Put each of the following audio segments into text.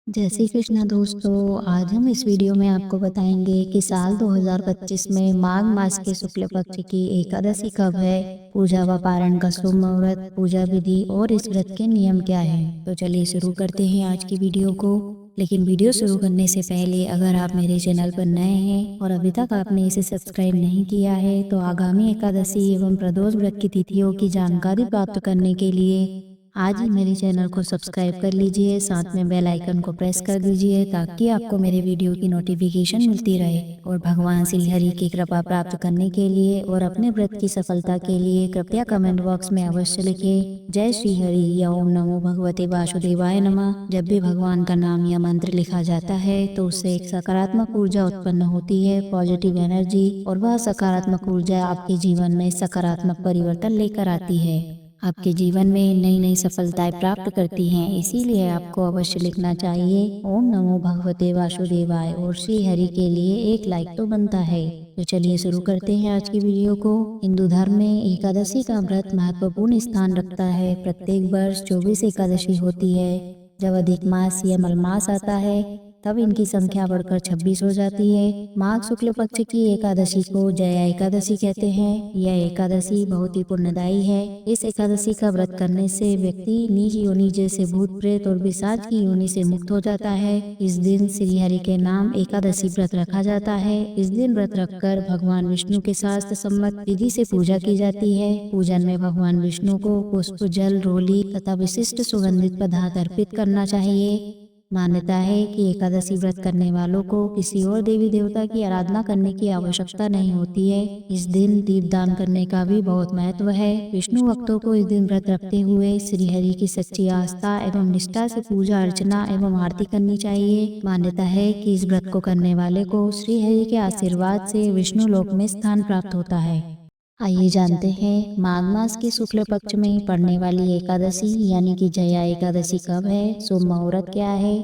जय श्री कृष्ण दोस्तों। आज हम इस वीडियो में आपको बताएंगे कि साल 2025 में माघ मास के शुक्ल पक्ष की एकादशी कब है, पूजा व पारण का शुभ मुहूर्त, पूजा विधि और इस व्रत के नियम क्या है। तो चलिए शुरू करते हैं आज की वीडियो को। लेकिन वीडियो शुरू करने से पहले अगर आप मेरे चैनल पर नए हैं और अभी तक आपने इसे सब्सक्राइब नहीं किया है तो आगामी एकादशी एवं प्रदोष व्रत की तिथियों की जानकारी प्राप्त करने के लिए आज ही मेरे चैनल को सब्सक्राइब कर लीजिए, साथ में बेल आइकन को प्रेस कर दीजिए ताकि आपको मेरे वीडियो की नोटिफिकेशन मिलती रहे। और भगवान श्री हरि की कृपा प्राप्त करने के लिए और अपने व्रत की सफलता के लिए कृपया कमेंट बॉक्स में अवश्य लिखें जय श्री हरि या ओम नमो भगवते वासुदेवाय नमः। जब भी भगवान का नाम या मंत्र लिखा जाता है तो उससे एक सकारात्मक ऊर्जा उत्पन्न होती है, पॉजिटिव एनर्जी, और वह सकारात्मक ऊर्जा आपके जीवन में सकारात्मक परिवर्तन लेकर आती है, आपके जीवन में नई नई सफलताएं प्राप्त करती हैं। इसीलिए आपको अवश्य लिखना चाहिए ओम नमो भगवते वासुदेवाय और श्री हरि के लिए एक लाइक तो बनता है। तो चलिए शुरू करते हैं आज की वीडियो को। हिंदू धर्म में एकादशी का व्रत महत्वपूर्ण स्थान रखता है। प्रत्येक वर्ष 24 एकादशी होती है। जब अधिक मास या मलमास आता है तब इनकी संख्या बढ़कर 26 हो जाती है। माघ शुक्ल पक्ष की एकादशी को जया एकादशी कहते हैं। यह एकादशी बहुत ही पुण्यदायी है। इस एकादशी का व्रत करने से व्यक्ति नीच योनि जैसे भूत प्रेत और पिशाच की योनि से मुक्त हो जाता है। इस दिन श्री हरि के नाम एकादशी व्रत रखा जाता है। इस दिन व्रत रखकर भगवान विष्णु के शास्त्र सम्मत विधि से पूजा की जाती है। पूजन में भगवान विष्णु को पुष्प, जल, रोली तथा विशिष्ट सुगंधित पदार्थ अर्पित करना चाहिए। मान्यता है कि एकादशी व्रत करने वालों को किसी और देवी देवता की आराधना करने की आवश्यकता नहीं होती है। इस दिन दीपदान करने का भी बहुत महत्व है। विष्णु भक्तों को इस दिन व्रत रखते हुए श्री हरि की सच्ची आस्था एवं निष्ठा से पूजा अर्चना एवं आरती करनी चाहिए। मान्यता है कि इस व्रत को करने वाले को श्री हरि के आशीर्वाद से विष्णु लोक में स्थान प्राप्त होता है। आइए जानते हैं माघ मास के शुक्ल पक्ष में पड़ने वाली एकादशी यानी कि जया एकादशी कब है, शुभ मुहूर्त क्या है,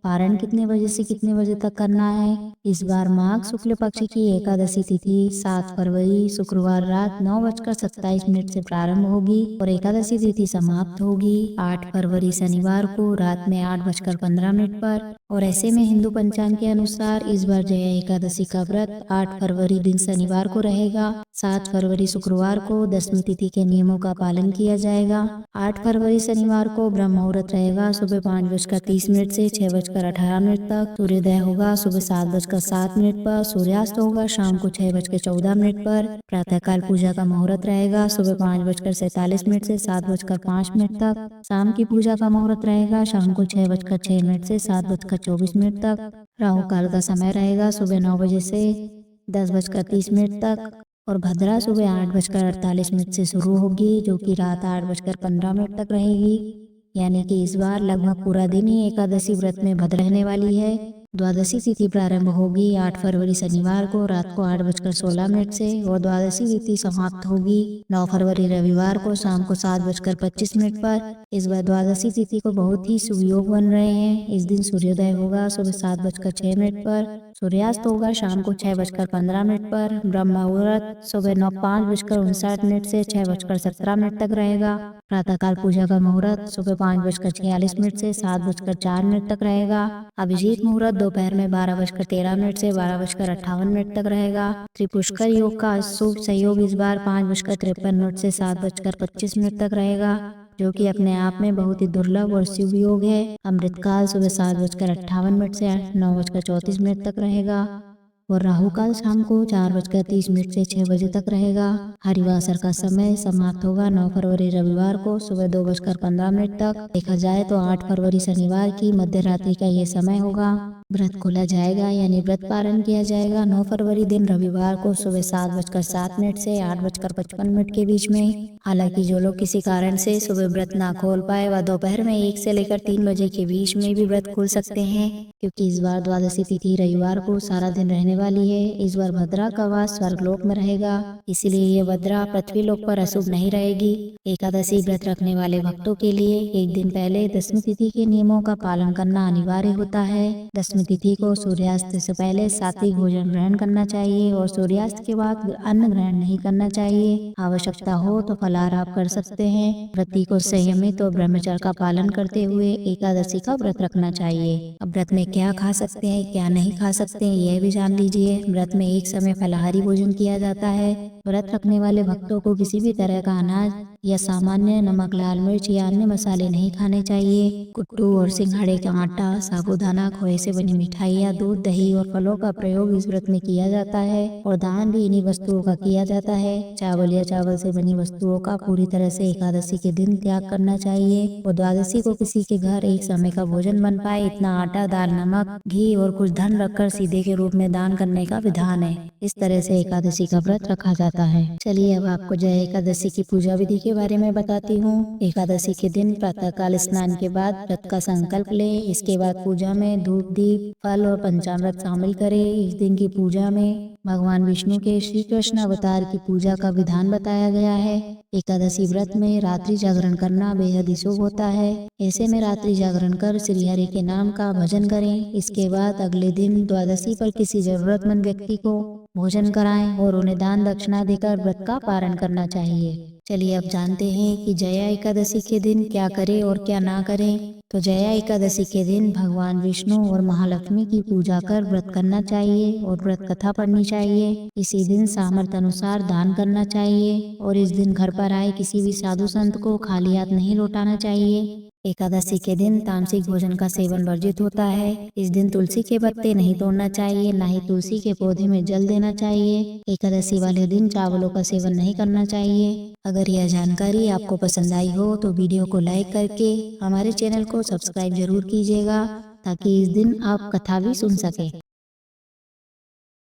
पारण कितने बजे से कितने बजे तक करना है। इस बार माघ शुक्ल पक्ष की एकादशी तिथि 7 फरवरी शुक्रवार रात 9:27 से प्रारंभ होगी और एकादशी तिथि समाप्त होगी 8 फरवरी शनिवार को रात में 8:15 पर। और ऐसे में हिंदू पंचांग के अनुसार इस बार जया एकादशी का व्रत 8 फरवरी दिन शनिवार को रहेगा। 7 फरवरी शुक्रवार को दशमी तिथि के नियमों का पालन किया जाएगा। 8 फरवरी शनिवार को ब्रह्म मुहूर्त रहेगा सुबह 5:30 से 6:18 तक। सूर्योदय होगा सुबह 7:07 पर। सूर्यास्त होगा शाम को 6:14 पर। प्रातःकाल पूजा का मुहूर्त रहेगा सुबह 5:47 से 7:05 तक। शाम की पूजा का मुहूर्त रहेगा शाम को 6:06 से 7:24 तक। राहु काल का समय रहेगा सुबह 9 बजे से 10:30 तक और भद्रा सुबह 8:48 से शुरू होगी जो कि रात 8:15 तक रहेगी। यानी कि इस बार लगभग पूरा दिन ही एकादशी व्रत में भद्र रहने वाली है। द्वादशी तिथि प्रारंभ होगी 8 फरवरी शनिवार को रात को 8:16 से और द्वादशी तिथि समाप्त होगी 9 फरवरी रविवार को शाम को 7:25 पर। इस बार द्वादशी तिथि को बहुत ही शुभ योग बन रहे हैं। इस दिन सूर्योदय होगा सुबह 7:06 पर। सूर्यास्त होगा शाम को 6:15 पर। ब्रह्म मुहूर्त सुबह 5:59 से 6:17 तक रहेगा। प्रातःकाल पूजा का मुहूर्त सुबह 5:46 से 7:04 तक रहेगा। अभिजीत मुहूर्त दोपहर में 12:13 से 12:58 तक रहेगा। त्रिपुष्कर योग का शुभ संयोग इस बार 5:53 से 7:25 तक रहेगा जो कि अपने आप में बहुत ही दुर्लभ और शुभ योग है। अमृतकाल सुबह 7:58 से 9:34 तक रहेगा और राहु काल शाम को 4:30 से 6 बजे तक रहेगा। हरिवासर का समय समाप्त होगा 9 फरवरी रविवार को सुबह 2:15 तक। देखा जाए तो 8 फरवरी शनिवार की मध्य रात्रि का ये समय होगा। व्रत खोला जाएगा यानी व्रत पारण किया जाएगा 9 फरवरी दिन रविवार को सुबह 7:07 से 8:55 के बीच में। हालांकि जो लोग किसी कारण से सुबह व्रत ना खोल पाए वह दोपहर में 1 से लेकर 3 बजे के बीच में भी व्रत खोल सकते हैं, क्योंकि इस बार द्वादशी तिथि रविवार को सारा दिन रहने वाली है। इस बार भद्रा का वास स्वर्गलोक में रहेगा, इसलिए ये भद्रा पृथ्वी लोक पर अशुभ नहीं रहेगी। एकादशी व्रत रखने वाले भक्तों के लिए एक दिन पहले दशमी तिथि के नियमों का पालन करना अनिवार्य होता है। दशमी दशमी तिथि को सूर्यास्त से पहले सात्विक भोजन ग्रहण करना चाहिए और सूर्यास्त के बाद अन्न ग्रहण नहीं करना चाहिए। आवश्यकता हो तो फलाहार आप कर सकते हैं। व्रती को संयमित और ब्रह्मचर्य का पालन करते हुए एकादशी का व्रत रखना चाहिए। अब व्रत में क्या खा सकते हैं, क्या नहीं खा सकते हैं, यह भी जान लीजिए। व्रत में एक समय फलाहारी भोजन किया जाता है। व्रत रखने वाले भक्तों को किसी भी तरह का अनाज या सामान्य नमक, लाल मिर्च या अन्य मसाले नहीं खाने चाहिए। कुट्टू और सिंघाड़े का आटा, साबूदाना, खोए से बनी मिठाइयाँ, दूध, दही और फलों का प्रयोग इस व्रत में किया जाता है और दान भी इन्हीं वस्तुओं का किया जाता है। चावल या चावल से बनी वस्तुओं का पूरी तरह से एकादशी के दिन त्याग करना चाहिए और द्वादशी को किसी के घर एक समय का भोजन बन पाए इतना आटा, दाल, नमक, घी और कुछ धन रखकर सीधे के रूप में दान करने का विधान है। इस तरह से एकादशी का व्रत रखा जाता है। चलिए अब आपको जय एकादशी की पूजा विधि के बारे में बताती हूँ। एकादशी के दिन प्रातःकाल स्नान के बाद व्रत का संकल्प ले। इसके बाद पूजा में धूप, दीप, फल और पंचामृत शामिल करें। इस दिन की पूजा में भगवान विष्णु के श्री कृष्ण अवतार की पूजा का विधान बताया गया है। एकादशी व्रत में रात्रि जागरण करना बेहद ही शुभ होता है। ऐसे में रात्रि जागरण कर श्री हरि के नाम का भजन करें। इसके बाद अगले दिन द्वादशी पर किसी जरूरतमंद व्यक्ति को भोजन कराएं और उन्हें दान दक्षिणा देकर व्रत का पारण करना चाहिए। चलिए अब जानते हैं कि जया एकादशी के दिन क्या करें और क्या ना करें। तो जया एकादशी के दिन भगवान विष्णु और महालक्ष्मी की पूजा कर व्रत करना चाहिए और व्रत कथा पढ़नी चाहिए। इसी दिन सामर्थ्य अनुसार दान करना चाहिए और इस दिन घर पर आए किसी भी साधु संत को खाली हाथ नहीं लौटाना चाहिए। एकादशी के दिन तामसिक भोजन का सेवन वर्जित होता है। इस दिन तुलसी के पत्ते नहीं तोड़ना चाहिए, न ही तुलसी के पौधे में जल देना चाहिए। एकादशी वाले दिन चावलों का सेवन नहीं करना चाहिए। अगर यह जानकारी आपको पसंद आई हो तो वीडियो को लाइक करके हमारे चैनल को सब्सक्राइब जरूर कीजिएगा ताकि इस दिन आप कथा भी सुन सके।